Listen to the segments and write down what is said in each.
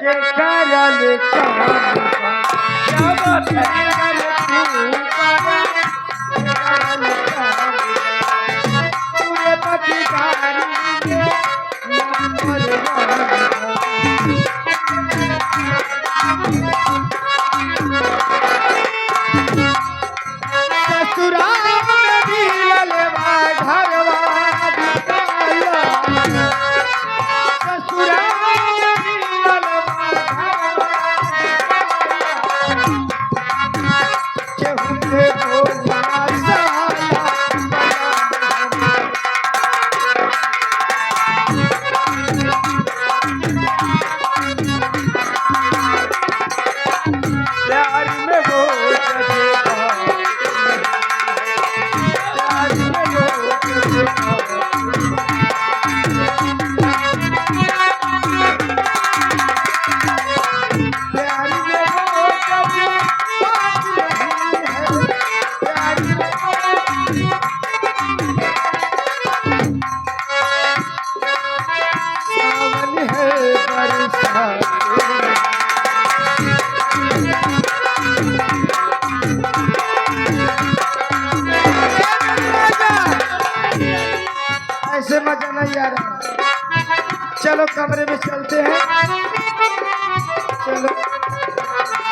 के करल काम क्या बात है पूरे पतिकारी नंबर ससुराल में भी ललवा घरवा बिकाला ससुराल में भी ललवा घरवा चहुरे बोला साला प्यार में वो ऐसे मजा नहीं आ रहा। चलो कमरे में चलते हैं। चलो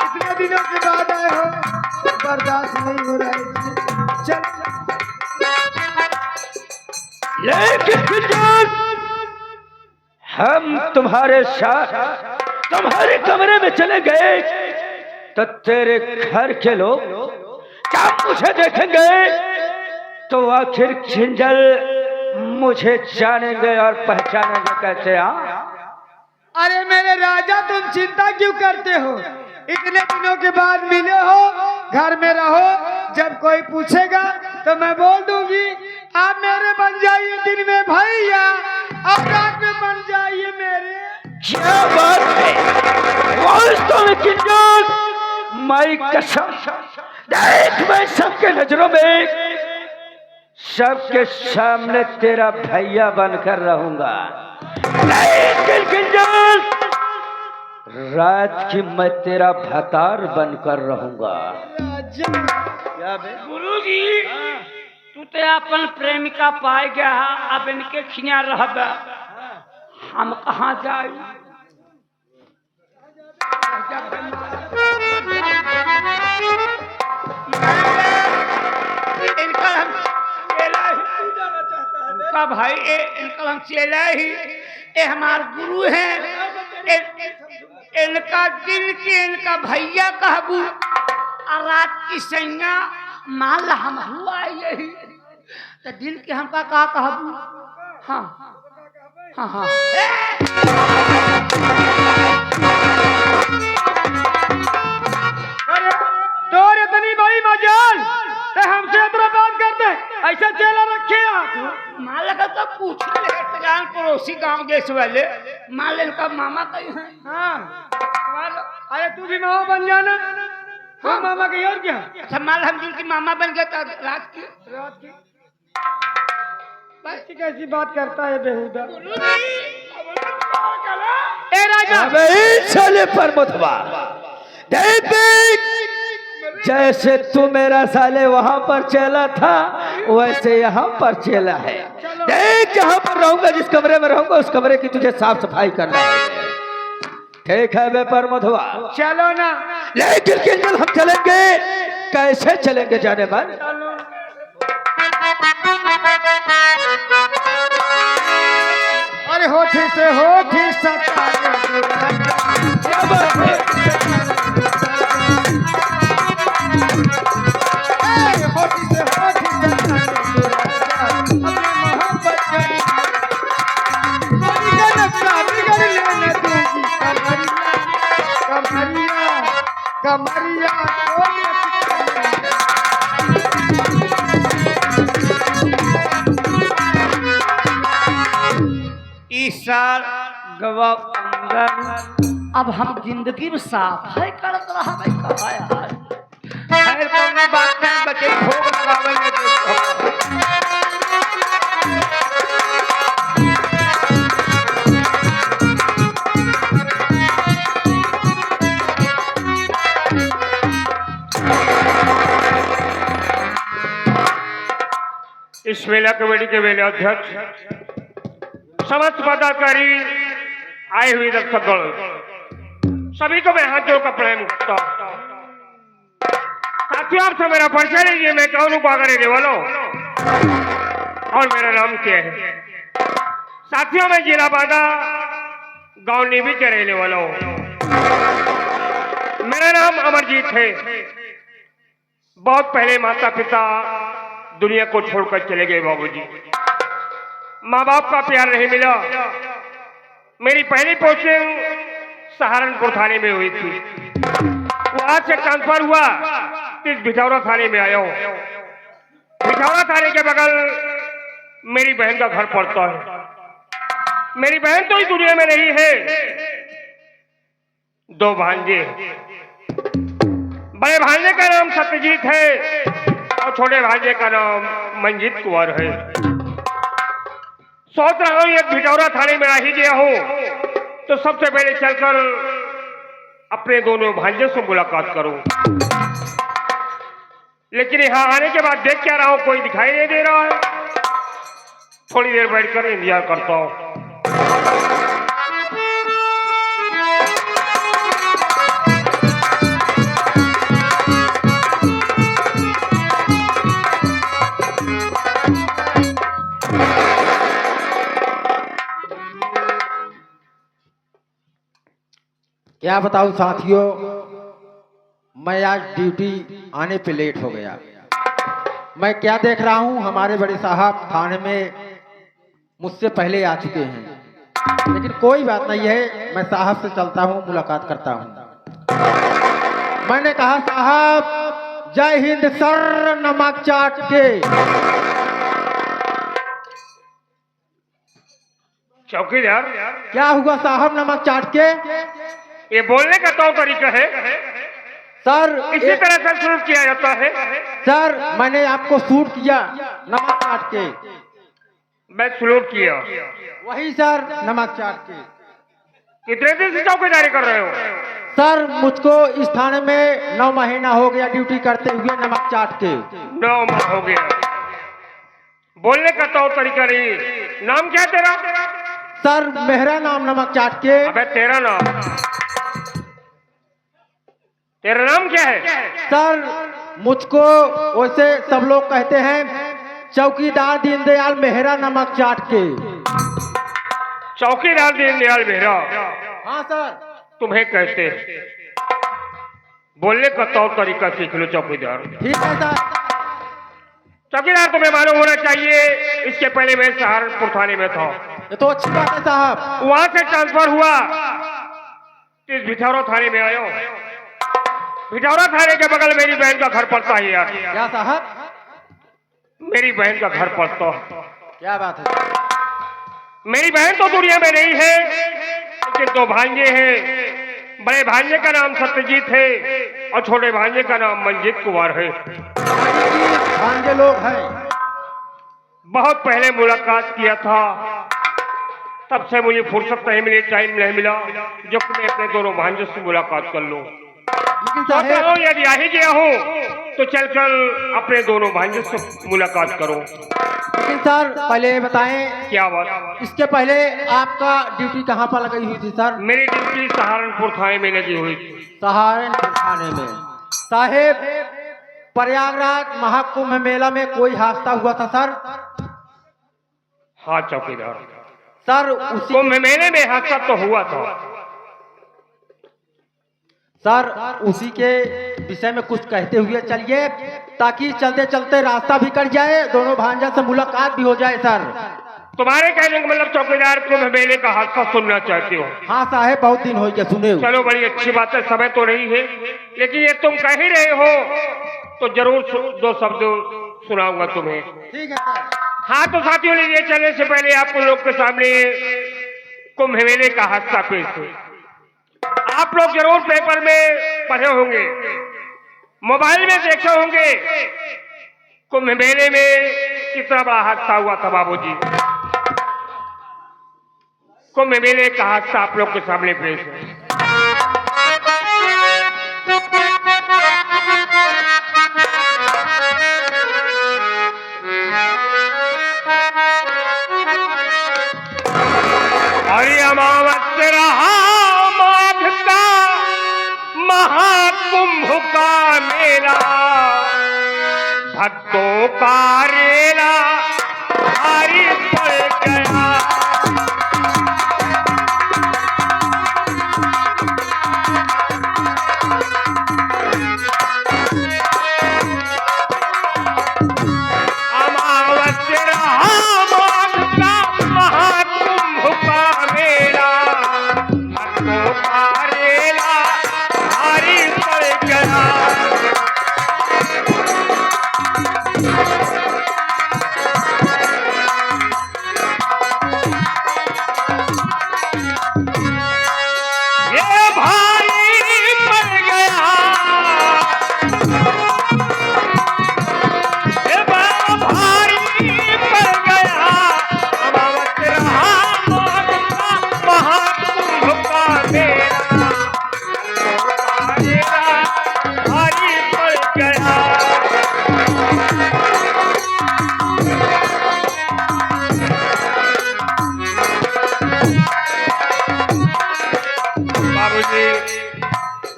इतने दिनों के बाद आए हो बर्दाश्त नहीं हो रहा है। चलो लेकिन हम तुम्हारे साथ तुम्हारे कमरे में चले गए तो तेरे घर के लोग जब मुझे देखेंगे तो आखिर किंजल मुझे जानेंगे और पहचानेंगे कैसे? अरे मेरे राजा तुम चिंता क्यों करते हो? इतने दिनों के बाद मिले हो, घर में रहो, जब कोई पूछेगा तो मैं बोल दूंगी आप मेरे बन जाइए दिन में भैया और रात में बन जाइए मेरे। क्या बात है वास्तव में किंजल, मैं कसम देख मैं सबके नजरों में सबके सामने तेरा भैया बनकर रहूंगा, लेकिन किंजल रात की मैं तेरा भतार बनकर रहूंगा। गुरुजी तू तो अपन प्रेमिका पाए गया, अब इनके खिया रह हम कहाँ जाए? इनका हम चेला ही इनका भाई इनका हम चेला ही हमार गुरु हैं। इनका दिल के इनका भैया कहबू और रात की सैया मान ला हम हुआ यही तो दिल के हमका का कहबू। हाँ हाँ हाँ अरे तोर इतनी बड़ी मजाल ते हमसे इतना बात करते ऐसा चेला रखे आप? मान लगा तो पूछ ले जान पड़ोसी गांव देश वाले मान ले इनका मामा कहीं है। हाँ अरे तू भी मामा बन जाना। हाँ मामा कहीं और क्या? अच्छा मान हम जिनकी मामा बन गए तो रात की ऐसी कैसी बात करता है बेहुदा? ए राजा चले पर मुतबा जैसे तू मेरा साले वहां पर चला था वैसे यहाँ पर चला है। देख जहाँ पर रहूंगा जिस कमरे में रहूंगा उस कमरे की तुझे साफ सफाई करना है। ठीक है बे पर मधुआ चलो ना। लेकिन किंजल हम चलेंगे कैसे चलेंगे जाने मन? अरे होठी से होठी सता कमरिया ईसार गवा अब हम जिंदगी में साफ है करत रहा भाई कहा यार खैर कौन बात नहीं बचे भोग लगावे में इस मेला कमेटी के मेले अध्यक्ष, समस्त पदाधिकारी, आए हुए दर्शकगण, सभी को मैं हाथ जोड़कर प्रणाम करता हूं। साथियों, आपसे मेरा परिचय लीजिए। मैं कौन हूं, पागल रहने वालों, और मेरा नाम क्या है। साथियों, मैं जिला बादा गांव नीबी के रहने वाला हूं। मेरा नाम अमरजीत है। बहुत पहले माता पिता दुनिया को छोड़कर चले गए बाबूजी। माँ बाप का प्यार नहीं मिला। मेरी पहली पोस्टिंग सहारनपुर थाने में हुई थी। वहां से ट्रांसफर हुआ तो इस भिठौरा थाने में आया हूं। भिठौरा थाने के बगल मेरी बहन का घर पड़ता है। मेरी बहन तो इस दुनिया में नहीं है। दो भांजे, बड़े भांजे का नाम सत्यजीत है और छोटे भांजे का नाम मंजीत कुंवर है। सोच रहा हूं ये भिठौरा थाने में आ ही गया हूं तो सबसे पहले चलकर अपने दोनों भांजे से मुलाकात करूं। लेकिन यहां आने के बाद देख क्या रहा हूं, कोई दिखाई नहीं दे रहा है। थोड़ी देर बैठकर इंतजार करता हूं। क्या बताऊं साथियों, मैं आज ड्यूटी आने पे लेट हो गया। मैं क्या देख रहा हूं, हमारे बड़े साहब थाने में मुझसे पहले आ चुके हैं। लेकिन कोई बात नहीं है, मैं साहब से चलता हूं, मुलाकात करता हूं। मैंने कहा साहब जय हिंद सर, नमक चाट के। चौकीदार, क्या हुआ साहब नमक चाट के? ये बोलने का तौर तरीका है, सर इसी तरह से शुरू किया जाता है। सर मैंने आपको शूट किया नमक चाट के। मैं सलूट किया। वही सर नमक चाट के। कितने दिन से चौकीदारी कर रहे हो? सर मुझको इस थाने में 9 महीना हो गया ड्यूटी करते हुए नमक चाट के। 9 माह हो गया। बोलने का तौर तरीका नहीं। नाम क्या है तेरा? सर मेरा नाम नमक चाट के। अबे तेरा नाम क्या है? सर मुझको वैसे सब लोग कहते हैं चौकीदार दीनदयाल मेहरा नमक चाट के। चौकीदार दीनदयाल मेहरा? हाँ सर। तुम्हें कहते हैं। बोलने का तौर तरीका सीख लो चौकीदार। ठीक है सर। चौकीदार तुम्हें मालूम होना चाहिए, इसके पहले मैं सहारनपुर थाने में था। ये तो अच्छी बात है साहब। वहां से ट्रांसफर हुआ इस भिठौरा थाने में आया हूं। भिठौरा थाने के बगल मेरी बहन का घर पड़ता है यार। क्या साहब? मेरी बहन का घर पड़ता। क्या बात है? मेरी बहन तो दुनिया में नहीं है, लेकिन 2 भांजे हैं। बड़े भांजे का नाम सत्यजीत है और छोटे भांजे का नाम मंजीत कुंवर है। भांजे लोग हैं। बहुत पहले मुलाकात किया था, तब से मुझे फुर्सत नहीं मिली, टाइम नहीं मिला जो कि मैं अपने दोनों भांजे से मुलाकात कर लूं। लेकिन सोच रहा साहब हूं यदि आ ही गया हूं तो चलकर अपने दोनों भांजे से मुलाकात करो। लेकिन सर पहले ये बताएं, क्या बात? इसके पहले आपका ड्यूटी कहाँ पर लगी हुई थी सर? मेरी ड्यूटी सहारनपुर थाने में लगी हुई थी। सहारनपुर थाने में। साहेब प्रयागराज महाकुंभ मेला में कोई हादसा हुआ था सर? हाँ चौकीदार, सर उसी कुंभ मेले में हादसा तो हुआ था। सर उसी के विषय में कुछ कहते हुए चलिए, ताकि चलते चलते रास्ता भी कट जाए, दोनों भांजा से मुलाकात भी हो जाए सर। तुम्हारे कहने का मतलब चौकीदार कुंभ मेले का हादसा सुनना चाहते हो? हाँ साहेब बहुत दिन हो गए सुने हुए। चलो बड़ी अच्छी बात है, समय तो नहीं है, लेकिन ये तुम कह ही रहे हो तो जरूर 2 शब्द सुनाऊंगा तुम्हें। ठीक है सर। हाँ तो साथियों, लीजिए चलने से पहले आपको लोग के सामने कुंभ मेले का हादसा पेश है। आप लोग जरूर पेपर में पढ़े होंगे, मोबाइल में देखे होंगे कुंभ मेले में कितना बड़ा हादसा हुआ था बाबूजी। कुंभ मेले का हादसा आप लोग के सामने पेश है। बेला, भक्तों का रेला भारी पड़ गया।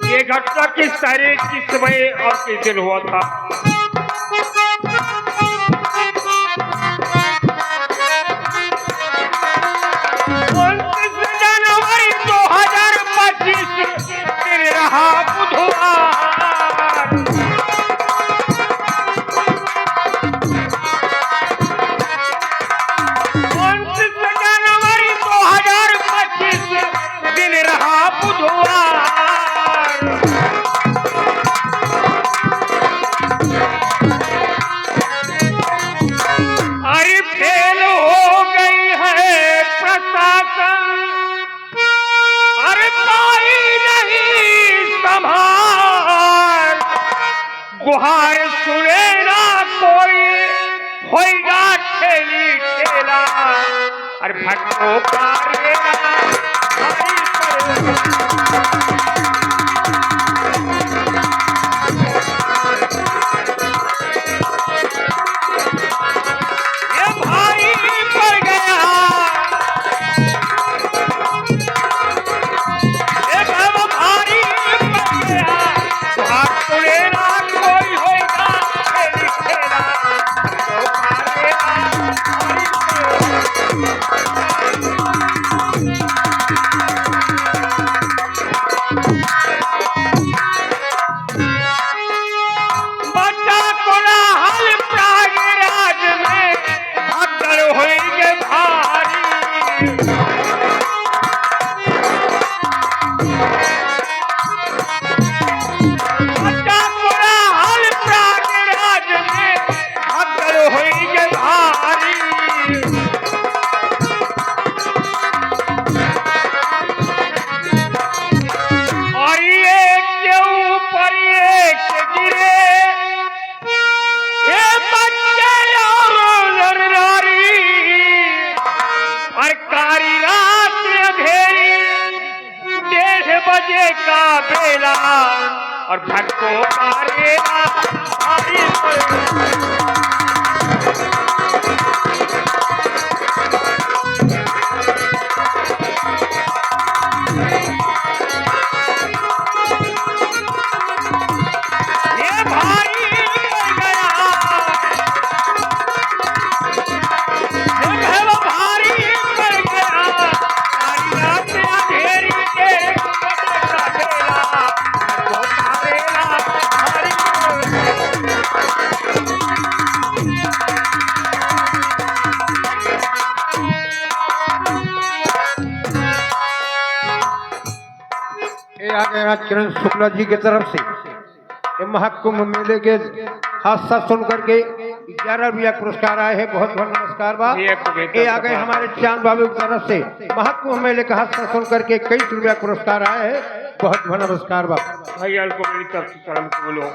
ये घटना किस तारीख, किस समय और किस दिन हुआ था? 29 जनवरी 2025 दिन रहा बुधवार। 29 जनवरी 2025 दिन रहा बुधवार। अरे फेल हो गई है प्रशासन, अरे पाई नहीं संभाल, गुहार सुने ना कोई, होएगा ठेली ठेला। अरे भक्तों का रेला भारी पड़ गया। ये बाबा भारी पड़ गया, हाथ तुलेना कोई होएगा ठेली ठेला। तो भारेगा भारी बच्चा कोलाहल प्रयागराज में भगदड़ होएंगे भारी। बच्चा कोलाहल प्रयागराज में भगदड़ होएंगे भारी। और एक के ऊपर एक गिरे, ये बच्चे और नर नारी, और कारी रात अंधेरी 1:30 बजे का बेला, और भक्तों का रेला भारी पड़ ये भारी पड़ गया। ये भैया भारी पड़ गया, कारी रात अंधेरी 1:30 बजे का बेला, भक्तों का रेला भारी ये आ गए आज किरण शुक्ला जी की तरफ से ये महाकुंभ मेले के हादसा सुन करके 11 रुपया पुरस्कार आए हैं। बहुत बहुत नमस्कार बा। ये आ गए हमारे चांद बाबू की तरफ से महाकुंभ मेले का हादसा सुन करके 21 रुपया पुरस्कार आए हैं। बहुत बहुत नमस्कार बा। भैया को मेरी तरफ से सलाम बोलो।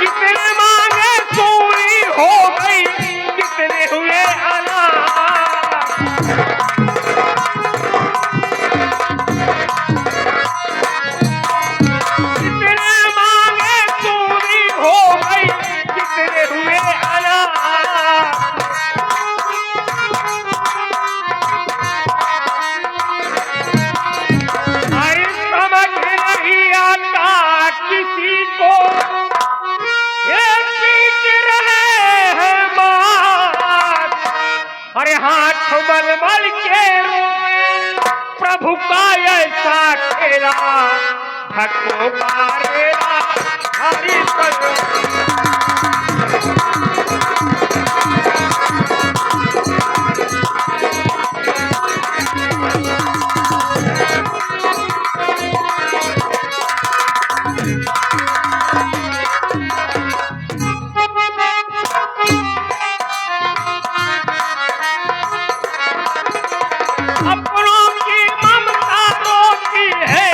कितने मांगे पूरी हो गई, कितने हुए अनाथ। कितने मांगे पूरी हो गई, कितने हुए अनाथ। के रोए प्रभु का ऐसा खेला भक्तों का रेला हरि पर अपनों की ममता रोती है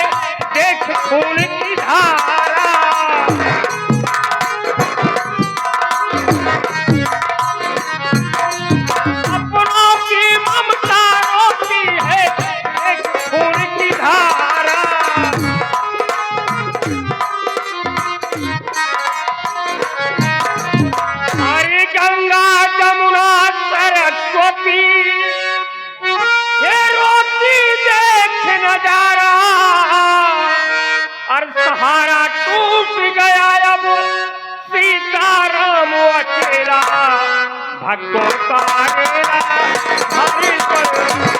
देख खून की धारा अपनों की ममता रोती है देख खून की धारा हरी गंगा जमुना सरस्वती ये रोटी देख नजारा और सहारा टूट गया अब सीताराम अकेला भक्तों का रेला हरि पर